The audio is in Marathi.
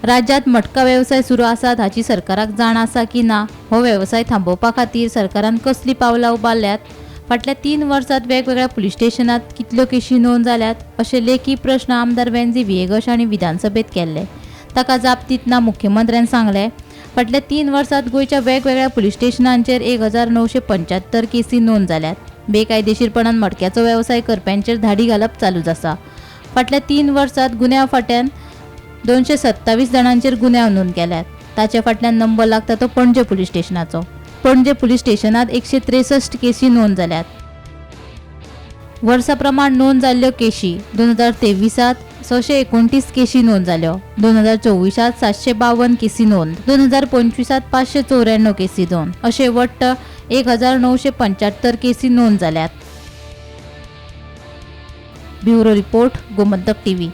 राज्यात मटका व्यवसाय सुरू आसात हाची सरकाराक जाण आसा की ना, हो व्यवसाय थांबोवपा खातीर सरकारान कसली पावलां उबारल्यात, फाटल्या 3 वर्सांत वेगवेगळ्या पुलीस स्टेशनात कितल्यो केशी नोंद जाल्यात, अशे लेखी प्रश्न आमदार वेंजी विएगश हांणी विधानसभेत केल्ले। ताका जाप दितना मुख्यमंत्र्यान सांगले, फाटल्या 3 वर्सांत गोंयच्या वेगवेगळ्या पुलीस स्टेशनांचेर 1975 केसी नोंद जाल्यात। बेकायदेशीरपणान मटक्याचो व्यवसाय करप्यांचेर धाडी घालप चालूच आसा। फाटल्या 3 वर्सांत गुन्यांव फाट्यान 227 जाणांचेर गुन्यांव नोंद केल्यात। ताचे फाटल्यान नंबर लागता तो पणजे पुलीस स्टेशनाचो। पणजे पुलीस स्टेशनात 163 केसी नोंद जाल्यात। वर्सा प्रमाण नोंद जाल्ल्यो केशी 2023त 629 केशी नोंद जाल्यो, 2024त 752 केसी नोंद, 2025त 594 केसी नोंद, अशे वट्ट 1975 केसी नोंद जाल्यात। Bureau report, Gomantak TV.